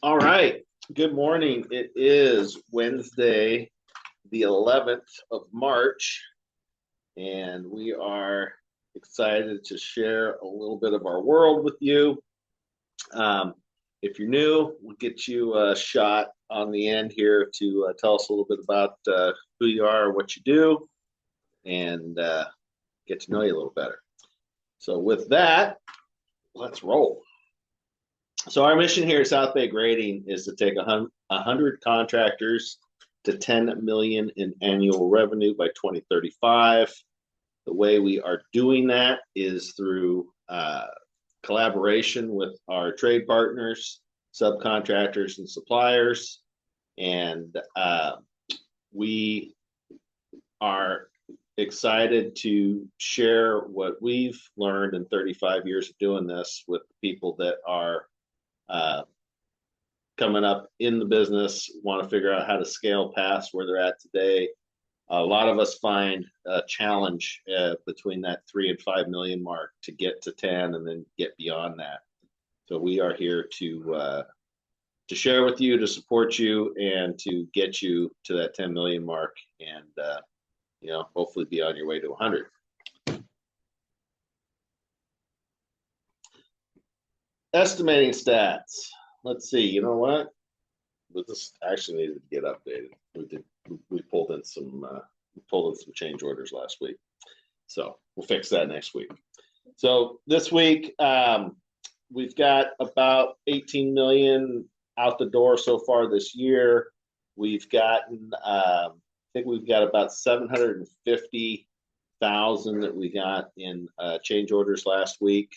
All right. Good morning. It is Wednesday, the 11th of March, and we are excited to share a little bit of our world with you. Um, if you're new, we'll get you a shot on the end here to tell us a little bit about who you are, what you do, and get to know you a little better. So, with that, let's roll. So our mission here at South Bay Grading is to take 100 contractors to 10 million in annual revenue by 2035. The way we are doing that is through collaboration with our trade partners, subcontractors, and suppliers. And we are excited to share what we've learned in 35 years of doing this with people that are coming up in the business, want to figure out how to scale past where they're at today. A lot of us find a challenge between that 3 and 5 million mark to get to 10 and then get beyond that. So we are here to share with you, to support you, and to get you to that 10 million mark, and hopefully be on your way to 100. Estimating stats. Let's see. You know what? This actually needed to get updated. We pulled in some change orders last week, so we'll fix that next week. So this week we've got about 18 million out the door so far this year. We've gotten I think we've got about 750,000 that we got in change orders last week.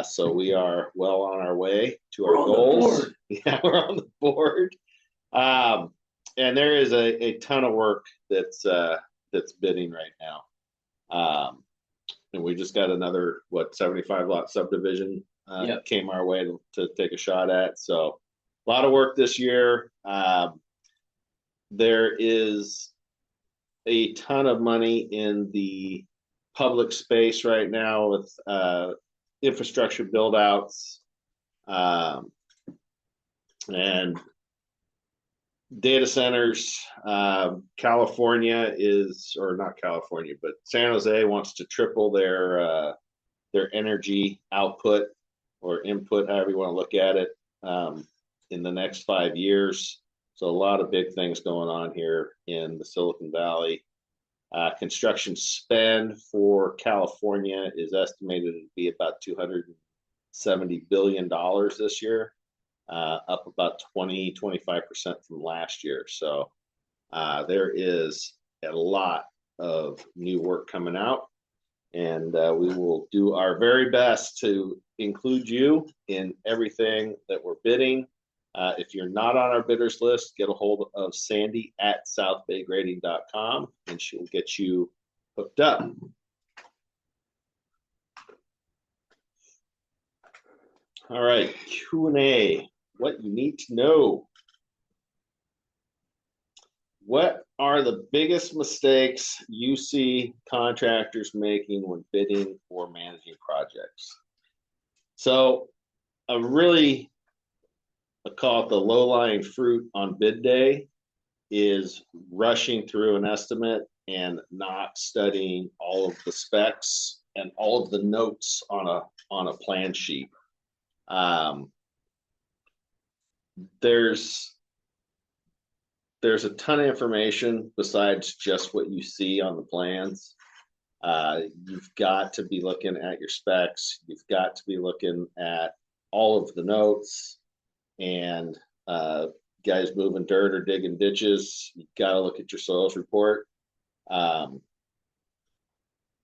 So we are well on our way to our goals. Yeah, we're on the board. And there is a ton of work that's bidding right now. And we just got another 75 lot subdivision came our way to take a shot at. So a lot of work this year. There is a ton of money in the public space right now with infrastructure build outs and data centers. California is, or not California, but San Jose wants to triple their energy output or input, however you want to look at it, in the next 5 years. So a lot of big things going on here in the Silicon Valley. Construction spend for California is estimated to be about $270 billion this year, up about 25% from last year. So there is a lot of new work coming out, and we will do our very best to include you in everything that we're bidding. If you're not on our bidders list, get a hold of Sandy at southbaygrading.com, and she'll get you hooked up. All right, Q&A. What you need to know. What are the biggest mistakes you see contractors making when bidding or managing projects? So I call it the low-lying fruit on bid day is rushing through an estimate and not studying all of the specs and all of the notes on a plan sheet. There's a ton of information besides just what you see on the plans. You've got to be looking at your specs. You've got to be looking at all of the notes, and guys moving dirt or digging ditches, you got to look at your soils report.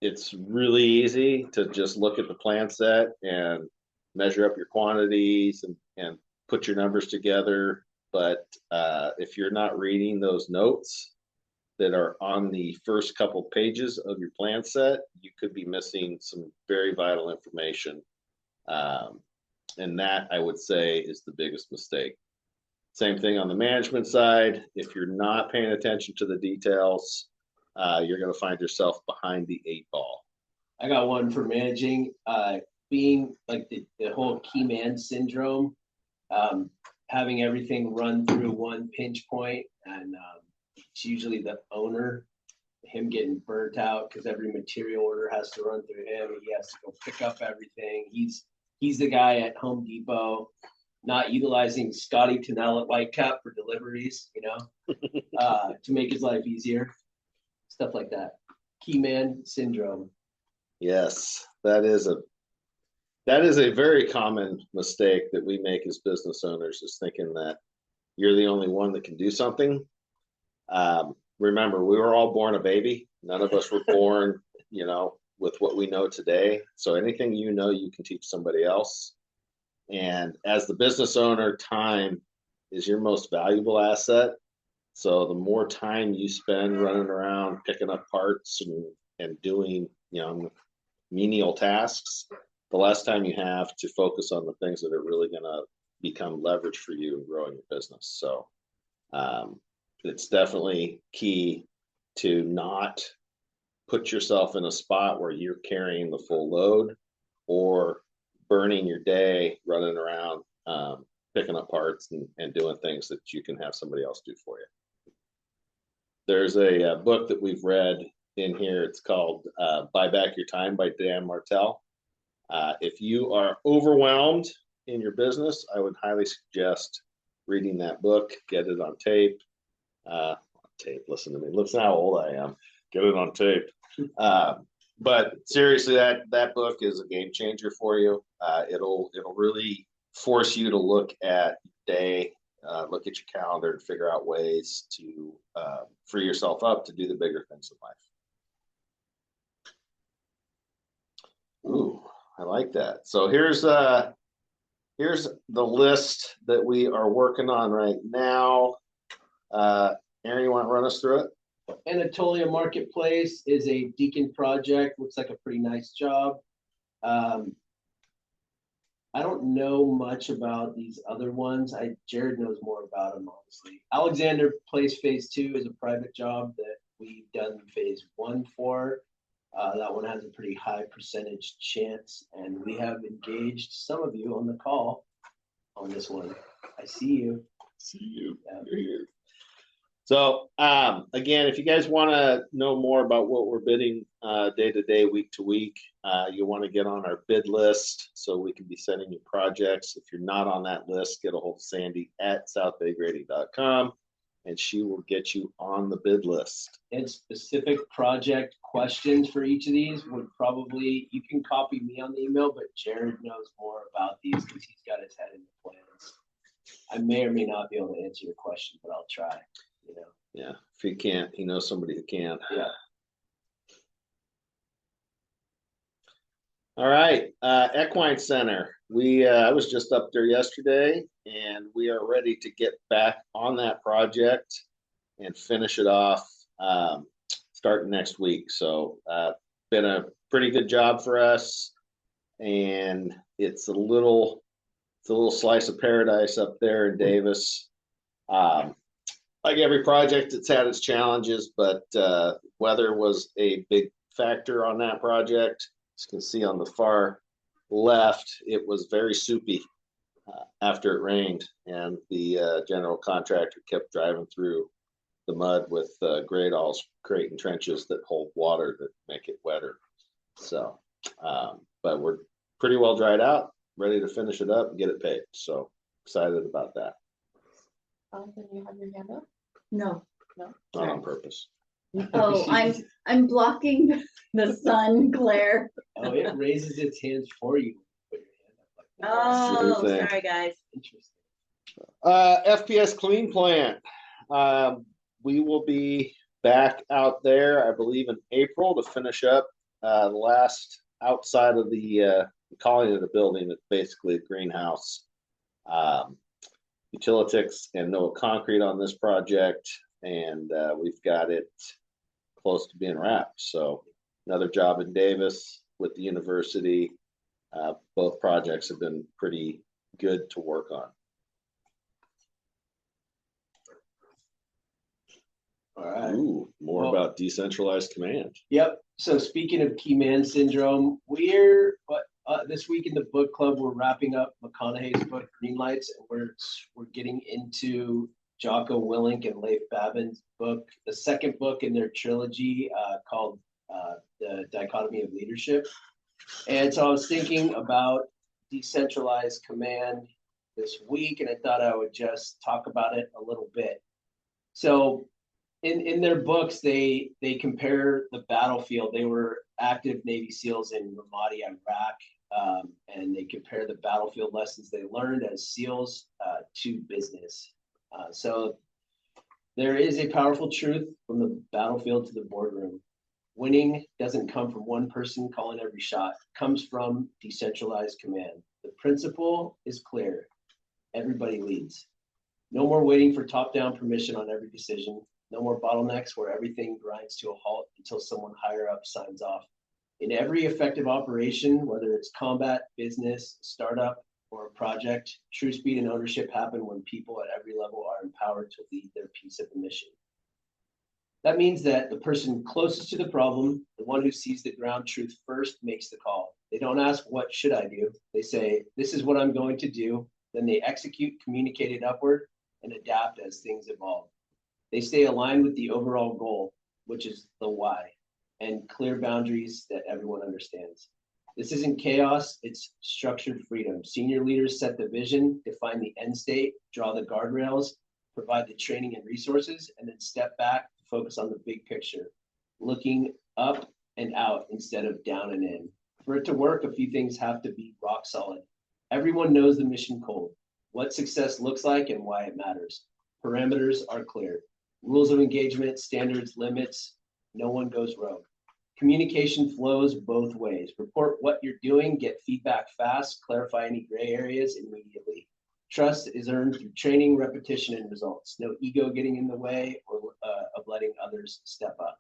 It's really easy to just look at the plan set and measure up your quantities and put your numbers together. But if you're not reading those notes that are on the first couple pages of your plan set, you could be missing some very vital information. And that, I would say, is the biggest mistake. Same thing on the management side. If you're not paying attention to the details, you're going to find yourself behind the 8 ball. I got one for managing, being like the whole key man syndrome. having everything run through one pinch point, and it's usually the owner, him getting burnt out because every material order has to run through him. He has to go pick up everything. He's the guy at Home Depot, not utilizing Scotty Tunnell at Whitecap for deliveries, to make his life easier. Stuff like that. Key man syndrome. Yes, that is a very common mistake that we make as business owners, is thinking that you're the only one that can do something. Remember, we were all born a baby. None of us were born, with what we know today. So anything you can teach somebody else. And as the business owner, time is your most valuable asset. So the more time you spend running around picking up parts and doing, menial tasks, the less time you have to focus on the things that are really going to become leverage for you in growing your business. So it's definitely key to not put yourself in a spot where you're carrying the full load or burning your day running around picking up parts and doing things that you can have somebody else do for you. There's a book that we've read in here. It's called Buy Back Your Time by Dan Martell. If you are overwhelmed in your business, I would highly suggest reading that book. Get it on tape. Listen to me. Listen how old I am. Get it on tape. But seriously, that book is a game changer for you. It'll really force you to look at your day, look at your calendar, and figure out ways to free yourself up to do the bigger things in life. Ooh, I like that. So here's the list that we are working on right now. Aaron, you want to run us through it? Anatolia Marketplace is a Deacon project. Looks like a pretty nice job. I don't know much about these other ones. Jared knows more about them, honestly. Alexander Place Phase 2 is a private job that we've done Phase 1 for. That one has a pretty high percentage chance, and we have engaged some of you on the call on this one. I see you. Yeah. You're here. So again, if you guys want to know more about what we're bidding day to day, week to week, you'll want to get on our bid list so we can be sending you projects. If you're not on that list, get a hold of Sandy at southbaygrading.com and she will get you on the bid list. And specific project questions for each of these would probably, you can copy me on the email, but Jared knows more about these because he's got his head in the plans. I may or may not be able to answer your question, but I'll try. Yeah, if he can't, he knows somebody who can. Yeah. All right, Equine Center. I was just up there yesterday, and we are ready to get back on that project and finish it off starting next week. So been a pretty good job for us, and it's a little slice of paradise up there in Davis. Like every project, it's had its challenges, but weather was a big factor on that project. As you can see on the far left, it was very soupy after it rained, and the general contractor kept driving through the mud with grade alls creating trenches that hold water that make it wetter. So, but we're pretty well dried out, ready to finish it up and get it paved. So excited about that. Then you have your hand up? No. Not on purpose. Oh, I'm blocking the sun glare. Oh, it raises its hands for you. Put your hand up Oh, Sure sorry guys. Interesting. FPS Clean Plant. We will be back out there, I believe, in April to finish up the last outside of the calling it a building. It's basically a greenhouse. Utilitics and Noah Concrete on this project, and we've got it close to being wrapped. So another job in Davis with the university. Both projects have been pretty good to work on. All right. Ooh, more about decentralized command. Yep. So speaking of key man syndrome, This week in the book club, we're wrapping up McConaughey's book, Green Lights, and we're getting into Jocko Willink and Leif Babin's book, the second book in their trilogy called The Dichotomy of Leadership. And so I was thinking about decentralized command this week, and I thought I would just talk about it a little bit. So in their books, they compare the battlefield. They were active Navy SEALs in Ramadi, Iraq, and they compare the battlefield lessons they learned as SEALs to business. So there is a powerful truth from the battlefield to the boardroom. Winning doesn't come from one person calling every shot. It comes from decentralized command. The principle is clear. Everybody leads. No more waiting for top-down permission on every decision. No more bottlenecks where everything grinds to a halt until someone higher up signs off. In every effective operation, whether it's combat, business, startup, or a project, true speed and ownership happen when people at every level are empowered to lead their piece of the mission. That means that the person closest to the problem, the one who sees the ground truth first, makes the call. They don't ask, what should I do? They say, this is what I'm going to do. Then they execute, communicate it upward, and adapt as things evolve. They stay aligned with the overall goal, which is the why, and clear boundaries that everyone understands. This isn't chaos, it's structured freedom. Senior leaders set the vision, define the end state, draw the guardrails, provide the training and resources, and then step back to focus on the big picture, looking up and out instead of down and in. For it to work, a few things have to be rock solid. Everyone knows the mission cold, what success looks like and why it matters. Parameters are clear. Rules of engagement, standards, limits, no one goes rogue. Communication flows both ways. Report what you're doing, get feedback fast, clarify any gray areas immediately. Trust is earned through training, repetition, and results. No ego getting in the way or of letting others step up.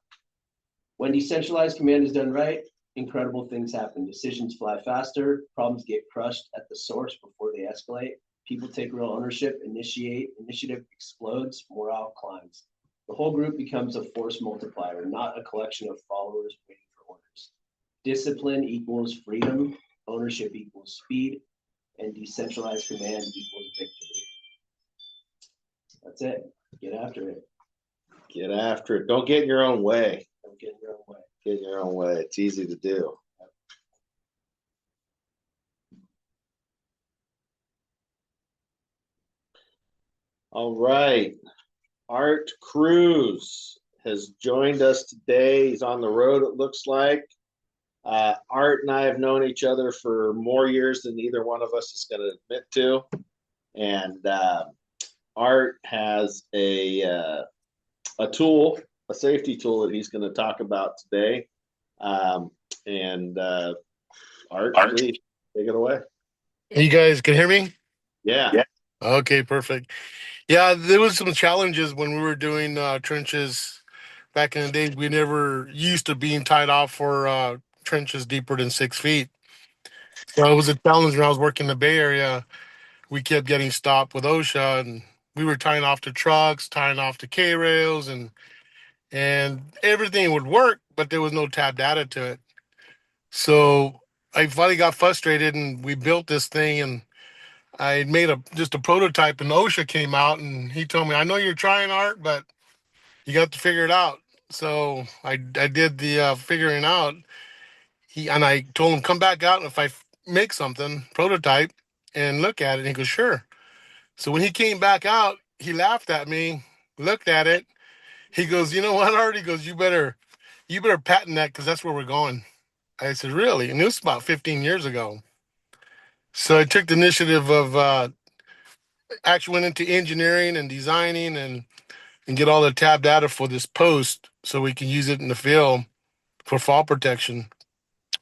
When decentralized command is done right, incredible things happen. Decisions fly faster, problems get crushed at the source before they escalate. People take real ownership, initiative explodes, morale climbs. The whole group becomes a force multiplier, not a collection of followers waiting for orders. Discipline equals freedom, ownership equals speed, and decentralized command equals victory. That's it. Get after it. Get after it. Don't get in your own way. Don't get in your own way. Get in your own way. It's easy to do. All right. Art Cruz has joined us today. He's on the road, it looks like. Art and I have known each other for more years than either one of us is going to admit to. And Art has a tool, a safety tool that he's going to talk about today. Art, please take it away. You guys can hear me? Yeah. Okay, perfect. Yeah, there was some challenges when we were doing trenches back in the days. We never used to being tied off for trenches deeper than 6 feet. So it was a challenge when I was working in the Bay Area. We kept getting stopped with OSHA, and we were tying off to trucks, tying off to K-rails, and everything would work, but there was no tab data to it. So I finally got frustrated, and we built this thing, and I made just a prototype, and OSHA came out and he told me, I know you're trying, Art, but you got to figure it out. So I did the figuring out. I told him, come back out if I make something, prototype, and look at it. And he goes, sure. So when he came back out, he laughed at me, looked at it. He goes, you know what, Art? He goes, you better patent that because that's where we're going. I said, really? And this was about 15 years ago. So I took the initiative of actually went into engineering and designing and get all the tab data for this post so we can use it in the field for fall protection.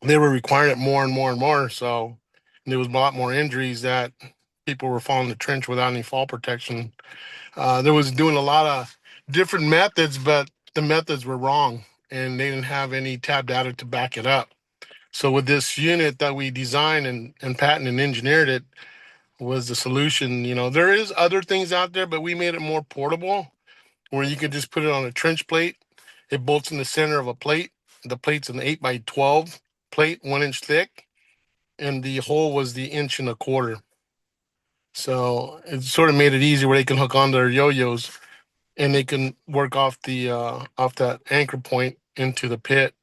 They were requiring it more and more and more. So there was a lot more injuries that people were falling in the trench without any fall protection. There was doing a lot of different methods, but the methods were wrong and they didn't have any tab data to back it up. So with this unit that we designed and patented and engineered it, was the solution. You know, there is other things out there, but we made it more portable where you can just put it on a trench plate. It bolts in the center of a plate. The plate's an 8x12 plate, 1 inch thick. and the hole was the 1.25 inches. So it sort of made it easy where they can hook on their yo-yos and they can work off that anchor point into the pit.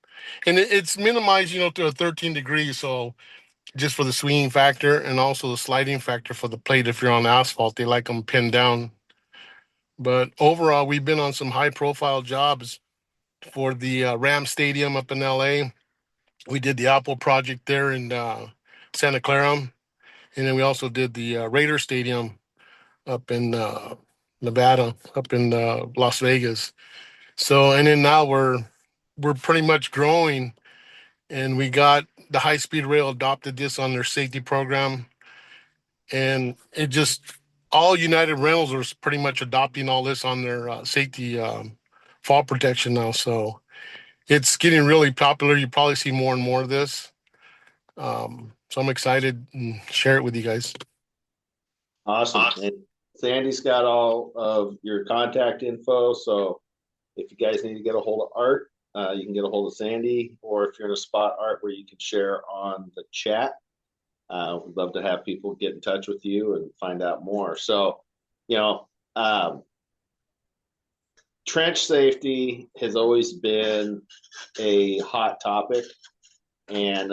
And it's minimized, to a 13 degrees. So just for the swinging factor and also the sliding factor for the plate. If you're on asphalt, they like them pinned down. But overall, we've been on some high profile jobs for the Ram Stadium up in LA. We did the Apple project there in Santa Clara. And then we also did the Raider Stadium up in Nevada, up in Las Vegas. So, and then now we're pretty much growing, and we got the high speed rail adopted this on their safety program, and it just all United Rentals are pretty much adopting all this on their safety fall protection now. So it's getting really popular. You probably see more and more of this. So I'm excited and share it with you guys. Awesome. And Sandy's got all of your contact info. So if you guys need to get a hold of Art, you can get a hold of Sandy, or if you're in a spot, Art, where you can share on the chat. We'd love to have people get in touch with you and find out more. So, trench safety has always been a hot topic. And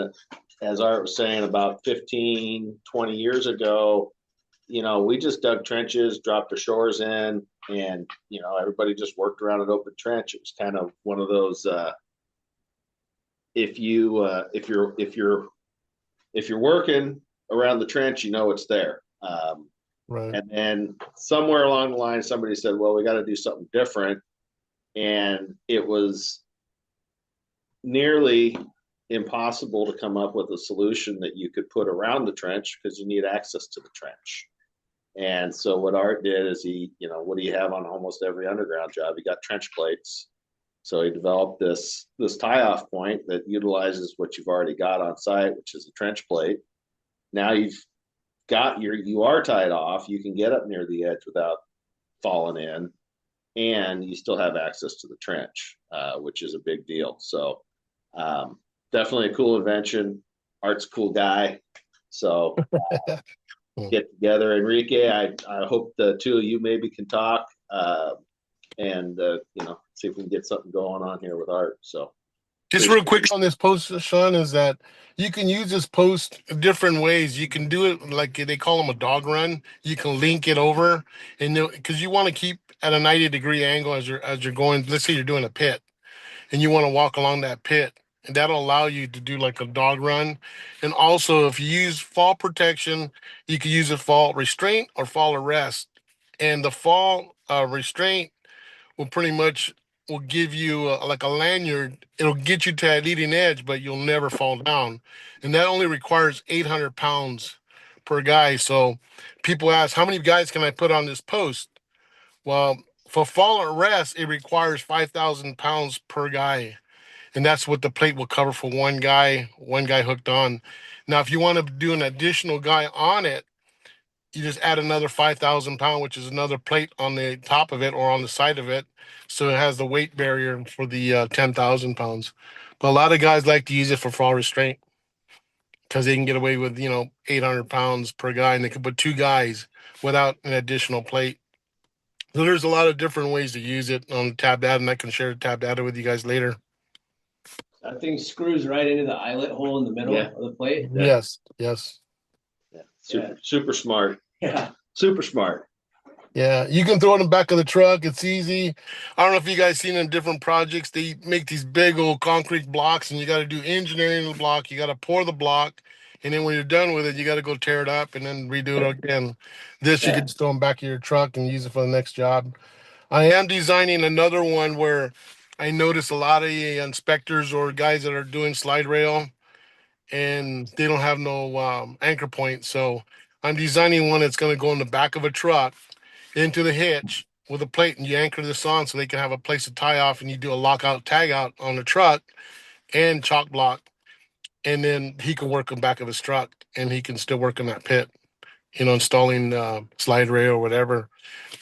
as Art was saying, about 15, 20 years ago, we just dug trenches, dropped our shores in, and, everybody just worked around an open trench. It was kind of one of those, if you're working around the trench, it's there. Right. And then somewhere along the line, somebody said, well, we got to do something different. And it was nearly impossible to come up with a solution that you could put around the trench because you need access to the trench. And so what Art did is what do you have on almost every underground job? You got trench plates. So he developed this tie-off point that utilizes what you've already got on site, which is a trench plate. Now you are tied off. You can get up near the edge without falling in, and you still have access to the trench, which is a big deal. So definitely a cool invention. Art's a cool guy. So get together. Enrique, I hope the two of you maybe can talk and see if we can get something going on here with Art. So just real quick on this post, Sean, is that you can use this post different ways. You can do it like they call them a dog run. You can link it over, and because you want to keep at a 90-degree angle as you're going. Let's say you're doing a pit, and you want to walk along that pit, and that'll allow you to do like a dog run. And also, if you use fall protection, you can use a fall restraint or fall arrest. And the fall restraint will give you like a lanyard. It'll get you to that leading edge, but you'll never fall down. And that only requires 800 pounds per guy. So people ask, how many guys can I put on this post? Well, for fall arrest, it requires 5,000 pounds per guy. And that's what the plate will cover for one guy hooked on. Now, if you want to do an additional guy on it, you just add another 5,000 pound, which is another plate on the top of it or on the side of it. So it has the weight barrier for the 10,000 pounds. But a lot of guys like to use it for fall restraint because they can get away with, 800 pounds per guy, and they can put two guys without an additional plate. So there's a lot of different ways to use it on tab data, and I can share tab data with you guys later. That thing screws right into the eyelet hole in the middle of the plate. Yeah. Yes. Yeah. Super smart. Yeah. Super smart. Yeah, you can throw it in the back of the truck. It's easy. I don't know if you guys seen in different projects, they make these big old concrete blocks, and you got to do engineering in the block. You got to pour the block, and then when you're done with it, you got to go tear it up and then redo it again. This you can just throw in the back of your truck and use it for the next job. I am designing another one where I notice a lot of inspectors or guys that are doing slide rail, and they don't have no anchor point. So I'm designing one that's going to go in the back of a truck into the hitch with a plate, and you anchor this on so they can have a place to tie off, and you do a lockout tag out on the truck and chalk block, and then he can work on the back of his truck and he can still work in that pit, installing slide rail or whatever,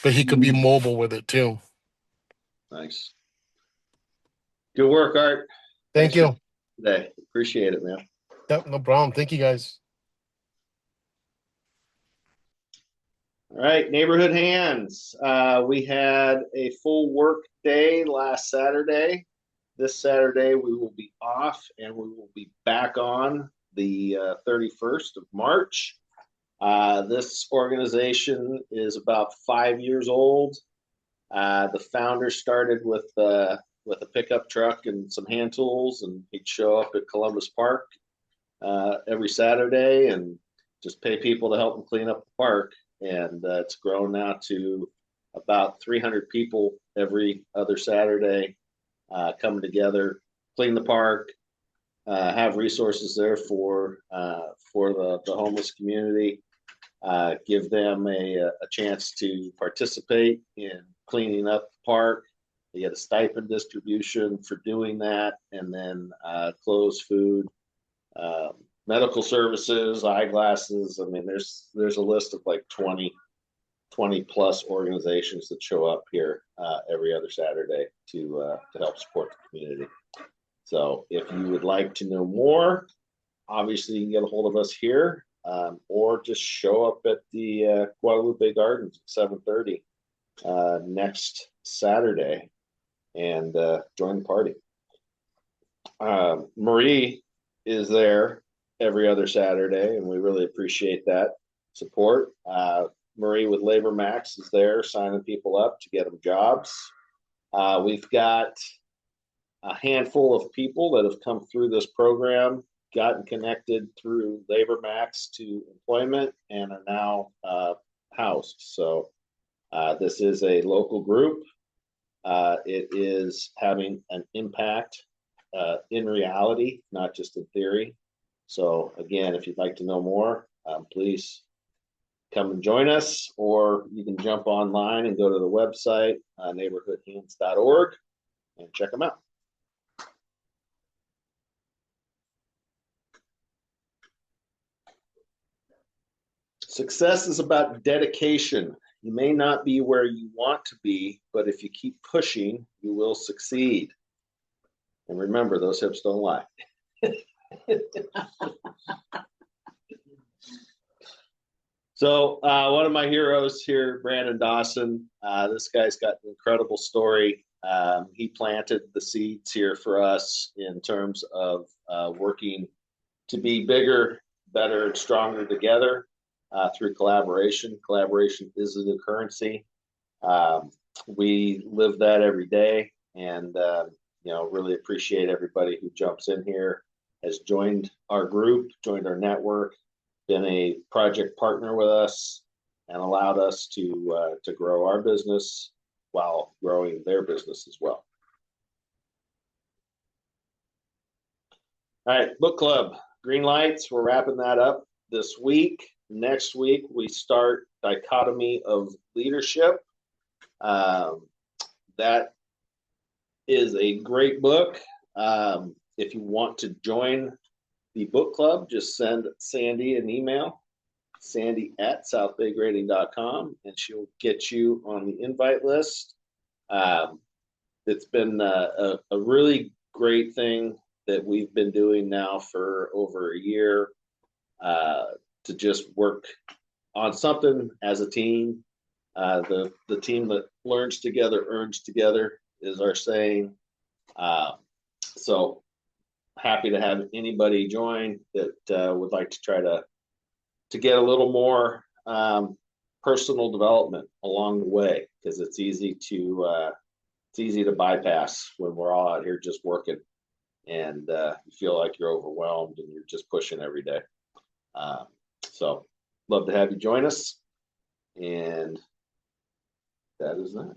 but he could be mobile with it too. Nice. Good work, Art. Thank you. Today. Appreciate it, man. Yep, no problem. Thank you guys. All right, neighborhood hands. We had a full work day last Saturday. This Saturday we will be off and we will be back on the 31st of March. This organization is about 5 years old. The founder started with a pickup truck and some hand tools, and he'd show up at Columbus Park every Saturday and just pay people to help him clean up the park. And it's grown now to about 300 people every other Saturday coming together, clean the park, have resources there for the homeless community, give them a chance to participate in cleaning up the park. They get a stipend distribution for doing that, and then clothes, food, medical services, eyeglasses. I mean, there's a list of like 20 plus organizations that show up here every other Saturday to help support the community. So if you would like to know more, obviously you can get a hold of us here, or just show up at the Guadalupe Gardens at 7:30 next Saturday and join the party. Marie is there every other Saturday, and we really appreciate that support. Marie with Labor Max is there signing people up to get them jobs. We've got a handful of people that have come through this program, gotten connected through Labor Max to employment, and are now housed. So this is a local group. It is having an impact in reality, not just in theory. So again, if you'd like to know more, please come and join us, or you can jump online and go to the website, neighborhoodhands.org, and check them out. Success is about dedication. You may not be where you want to be, but if you keep pushing, you will succeed. And remember, those hips don't lie. So one of my heroes here, Brandon Dawson, this guy's got an incredible story. He planted the seeds here for us in terms of working to be bigger, better, and stronger together through collaboration. Collaboration is the new currency. We live that every day, and really appreciate everybody who jumps in here, has joined our group, joined our network, been a project partner with us, and allowed us to grow our business while growing their business as well. All right, book club, green lights. We're wrapping that up this week. Next week, we start Dichotomy of Leadership. That is a great book. If you want to join the book club, just send Sandy an email, sandy@southbaygrading.com, and she'll get you on the invite list. It's been a really great thing that we've been doing now for over a year, to just work on something as a team. The team that learns together earns together is our saying. So happy to have anybody join that would like to try to get a little more personal development along the way, because it's easy to bypass when we're all out here just working, and you feel like you're overwhelmed and you're just pushing every day. So love to have you join us, and that is that.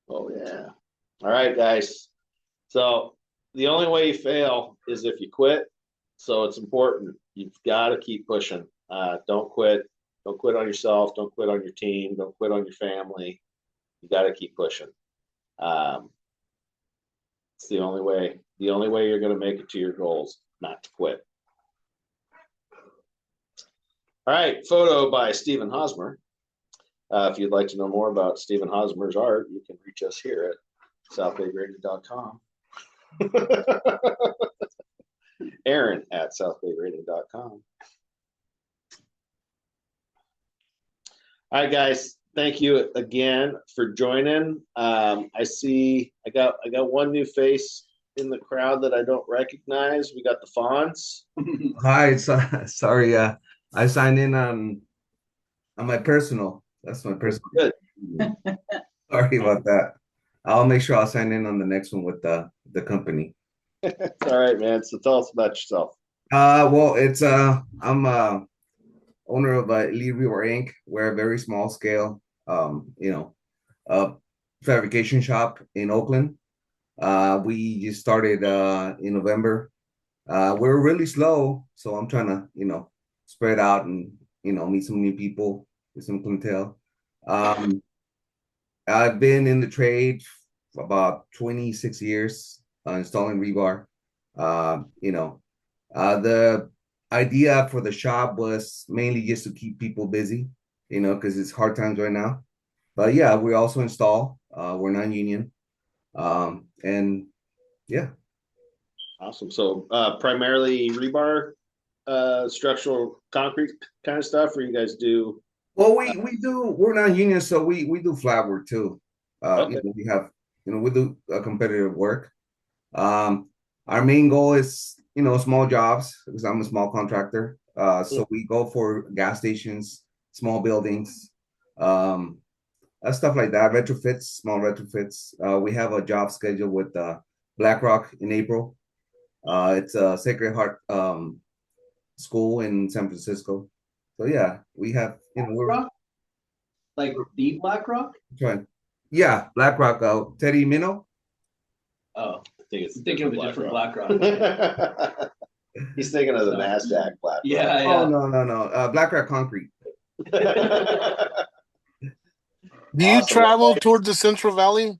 Oh yeah. All right, guys. So the only way you fail is if you quit. So it's important. You've got to keep pushing. Don't quit. Don't quit on yourself. Don't quit on your team. Don't quit on your family. You got to keep pushing. It's the only way. The only way you're going to make it to your goals, not to quit. All right, photo by Stephen Hosmer. If you'd like to know more about Stephen Hosmer's art, you can reach us here at southbaygrading.com. Aaron at southbaygrading.com. All right, guys. Thank you again for joining. I see I got one new face in the crowd that I don't recognize. We got the Fonz. Hi, sorry. I signed in on my personal. That's my personal. Good. Sorry about that. I'll make sure I'll sign in on the next one with the company. All right, man. So tell us about yourself. Well, it's I'm owner of Elite Rebar Inc. We're a very small scale, fabrication shop in Oakland. We just started in November. We're really slow, so I'm trying to, spread out and, meet some new people with some clientele. I've been in the trade for about 26 years, installing rebar. The idea for the shop was mainly just to keep people busy, because it's hard times right now. But yeah, we also install. We're non-union, and yeah. Awesome. So primarily rebar, structural concrete kind of stuff, or you guys do? Well, we're non-union, so we do flat work too. Okay. We do competitive work. Our main goal is, small jobs because I'm a small contractor. So we go for gas stations, small buildings, stuff like that, retrofits, small retrofits. We have a job schedule with BlackRock in April. It's a Sacred Heart school in San Francisco. So yeah, we have, we're like the BlackRock. trying. Yeah, BlackRock. Teddy Minnow. Oh, I think it's I'm thinking of a different BlackRock. He's thinking of the NASDAQ BlackRock. Yeah, Oh no. BlackRock Concrete. Do you travel towards the Central Valley?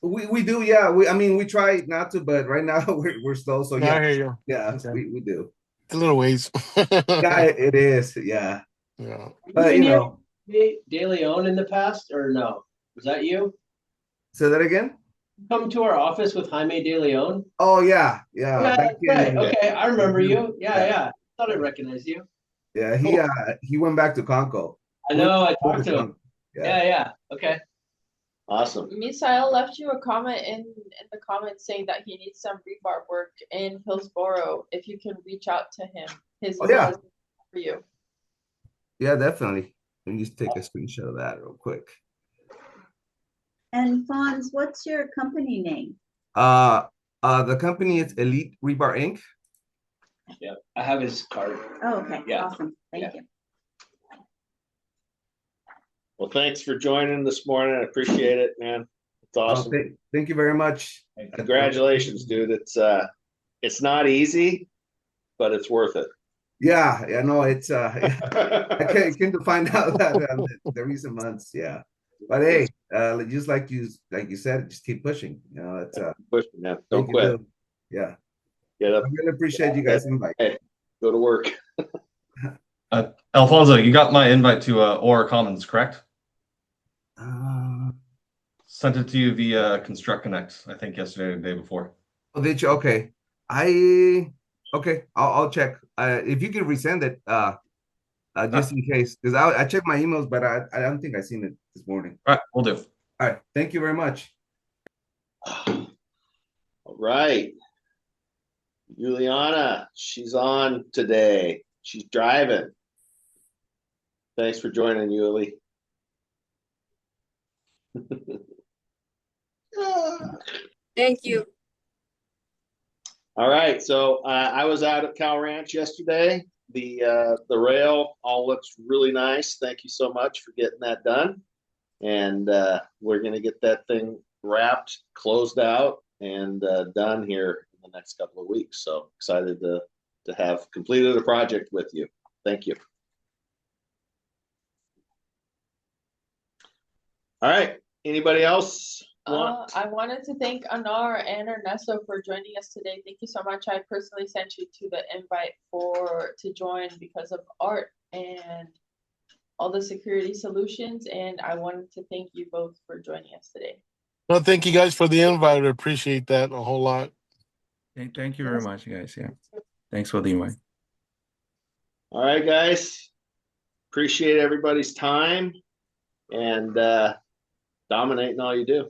We do, yeah. We try not to, but right now we're slow. So yeah, I hear you. yeah, Okay. we do. It's a little ways. Yeah, it is. Yeah, Yeah. but De Leon in the past, or no? Was that you? say that again. Come to our office with Jaime De Leon? Oh yeah. Back Right. in, Okay, I remember you. Yeah. Yeah. Thought I recognized you. Yeah, he went back to Conco. I know. I talked to him. Yeah. Yeah. Okay. Awesome. Misael left you a comment in the comments saying that he needs some rebar work in Hillsboro. If you can reach out to him, his email is for you. Yeah, definitely. Let me just take a screenshot of that real quick. And Fonz, what's your company name? The company is Elite Rebar Inc. Yeah, I have his card. Oh, okay. Yeah. Awesome. Thank you. Well, thanks for joining this morning. I appreciate it, man. It's awesome. Thank you very much. Congratulations, dude. It's not easy, but it's worth it. Yeah, no, it's I came to find out that the recent months, yeah. But hey, just like you said, just keep pushing. It's pushing, man. Don't quit. Yeah. Get up. I really appreciate you guys' invite. Hey, go to work. Alfonso, you got my invite to Aura Commons, correct? Sent it to you via Construct Connect, I think yesterday or the day before. Oh, did you? Okay. I'll check. If you can resend it, just in case, because I checked my emails, but I don't think I seen it this morning. All right, we'll do. All right. Thank you very much. All right. Juliana, she's on today. She's driving. Thanks for joining, Yuli. Thank you. All right, so I was out at Cal Ranch yesterday. The rail all looks really nice. Thank you so much for getting that done. And we're gonna get that thing wrapped, closed out, and done here in the next couple of weeks. So excited to have completed a project with you. Thank you. All right. Anybody else? I wanted to thank Anar and Ernesto for joining us today. Thank you so much. I personally sent you to the invite to join because of Art and all the security solutions, and I wanted to thank you both for joining us today. Well, thank you guys for the invite. I appreciate that a whole lot. Thank you very much, guys. Yeah. Thanks for the invite. All right, guys. appreciate everybody's time and dominating all you do.